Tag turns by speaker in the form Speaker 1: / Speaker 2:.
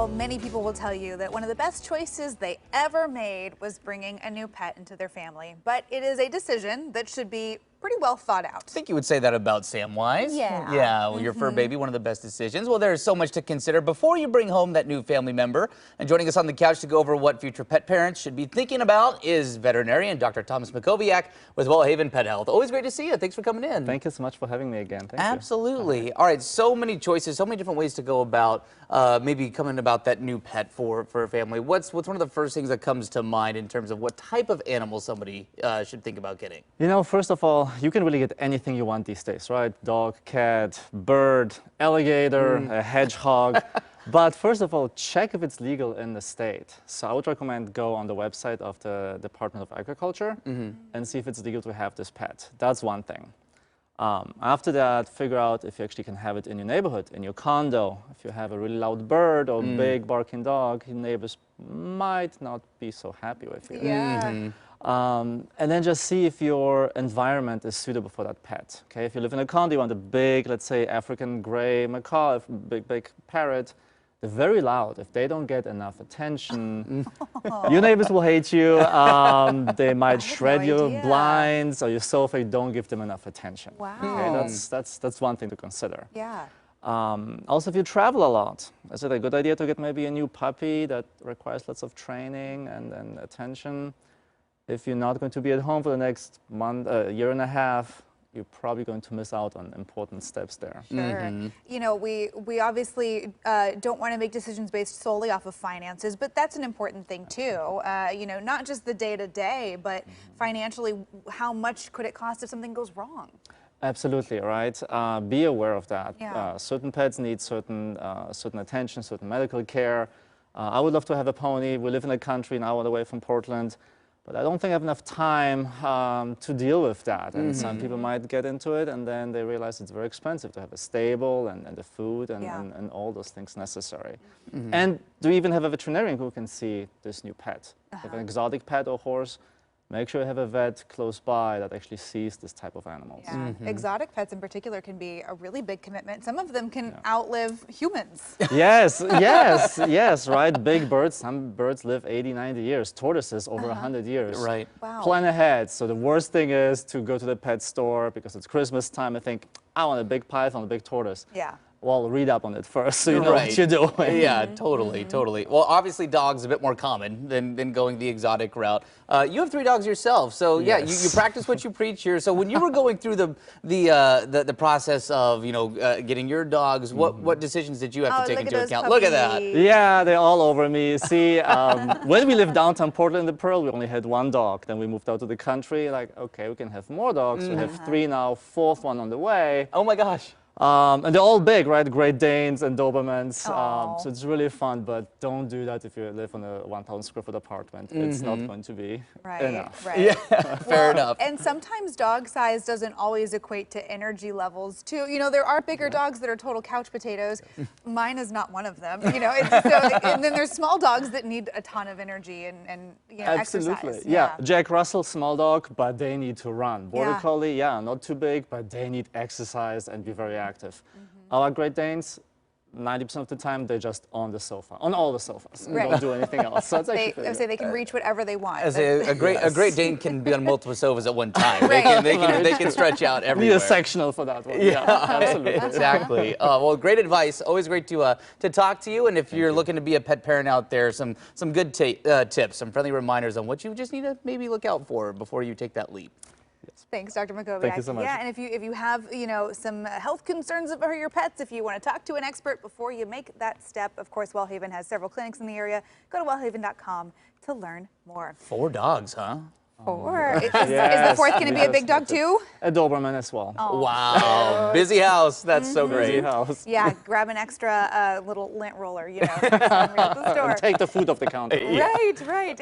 Speaker 1: Well, many people will tell you that one of the best choices they ever made was bringing a new pet into their family. But it is a decision that should be pretty well thought out.
Speaker 2: I think you would say that about Samwise.
Speaker 1: Yeah.
Speaker 2: Yeah, well, your fur baby, one of the best decisions. Well, there's so much to consider before you bring home that new family member. And joining us on the couch to go over what future pet parents should be thinking about is veterinarian Dr. Thomas Mackowiak with Wellhaven Pet Health. Always great to see you. Thanks for coming in.
Speaker 3: Thank you so much for having me again. Thank you.
Speaker 2: Absolutely. All right, so many choices, so many different ways to go about maybe coming about that new pet for a family. What's one of the first things that comes to mind in terms of what type of animal somebody should think about getting?
Speaker 3: You know, first of all, you can really get anything you want these days, right? Dog, cat, bird, alligator, a hedgehog. But first of all, check if it's legal in the state. So I would recommend go on the website of the Department of Agriculture and see if it's legal to have this pet. That's one thing. After that, figure out if you actually can have it in your neighborhood, in your condo. If you have a really loud bird or big barking dog, your neighbors might not be so happy with you.
Speaker 1: Yeah.
Speaker 3: And then just see if your environment is suitable for that pet. Okay, if you live in a condo, you want a big, let's say, African gray macaw, big parrot. They're very loud. If they don't get enough attention, your neighbors will hate you. They might shred your blinds or your sofa. You don't give them enough attention.
Speaker 1: Wow.
Speaker 3: Okay, that's one thing to consider.
Speaker 1: Yeah.
Speaker 3: Also, if you travel a lot, is it a good idea to get maybe a new puppy that requires lots of training and attention? If you're not going to be at home for the next month, year and a half, you're probably going to miss out on important steps there.
Speaker 1: Sure. You know, we obviously don't want to make decisions based solely off of finances, but that's an important thing too. You know, not just the day-to-day, but financially, how much could it cost if something goes wrong?
Speaker 3: Absolutely, right? Be aware of that.
Speaker 1: Yeah.
Speaker 3: Certain pets need certain attention, certain medical care. I would love to have a pony. We live in a country an hour away from Portland. But I don't think I have enough time to deal with that. And some people might get into it and then they realize it's very expensive to have a stable and the food and all those things necessary. And do you even have a veterinarian who can see this new pet? If you have an exotic pet or horse, make sure you have a vet close by that actually sees this type of animals.
Speaker 1: Yeah. Exotic pets in particular can be a really big commitment. Some of them can outlive humans.
Speaker 3: Yes, right? Big birds, some birds live 80, 90 years. Tortoises over 100 years.
Speaker 2: Right.
Speaker 1: Wow.
Speaker 3: Plan ahead. So the worst thing is to go to the pet store because it's Christmas time and think, I want a big python, a big tortoise.
Speaker 1: Yeah.
Speaker 3: Well, read up on it first so you know what you're doing.
Speaker 2: Yeah, totally. Well, obviously dogs are a bit more common than going the exotic route. You have 3 dogs yourself, so yeah, you practice what you preach here. So when you were going through the process of getting your dogs, what decisions did you have to take into account? Look at that.
Speaker 3: Yeah, they're all over me. See, when we lived downtown Portland, the Pearl, we only had 1 dog. Then we moved out to the country. Like, okay, we can have more dogs. We have 3 now, 4th one on the way.
Speaker 2: Oh my gosh.
Speaker 3: And they're all big, right? Great Danes and Dobermans. So it's really fun, but don't do that if you live in a 1,000 square foot apartment. It's not going to be enough.
Speaker 1: Right.
Speaker 2: Yeah, fair enough.
Speaker 1: And sometimes dog size doesn't always equate to energy levels too. You know, there are bigger dogs that are total couch potatoes. Mine is not one of them. You know, and then there's small dogs that need a ton of energy and
Speaker 3: Absolutely.
Speaker 1: exercise.
Speaker 3: Yeah. Jack Russell, small dog, but they need to run. Border Collie, not too big, but they need exercise and be very active. Our Great Danes, 90% of the time, they're just on the sofa, on all the sofas, and don't do anything else. So it's actually
Speaker 1: they can reach whatever they want.
Speaker 2: A Great Dane can be on multiple sofas at one time. They can stretch out everywhere.
Speaker 3: Need a sectional for that one. Yeah, absolutely.
Speaker 2: Exactly. Well, great advice. Always great to talk to you. And if you're looking to be a pet parent out there, some good tips, some friendly reminders on what you just need to maybe look out for before you take that leap.
Speaker 1: Thanks, Dr. Mackowiak.
Speaker 3: Thank you so much.
Speaker 1: Yeah, and if you have some health concerns for your pets, if you want to talk to an expert before you make that step, of course, Wellhaven has several clinics in the area. Go to wellhaven.com to learn more.
Speaker 2: 4 dogs, huh?
Speaker 1: 4. Is the 4th going to be a big dog too?
Speaker 3: A Doberman as well.
Speaker 1: Oh.
Speaker 2: Wow, busy house. That's so great.
Speaker 3: Busy house.
Speaker 1: Yeah, grab an extra little lint roller, from the store.
Speaker 3: And take the food off the counter.
Speaker 1: Right.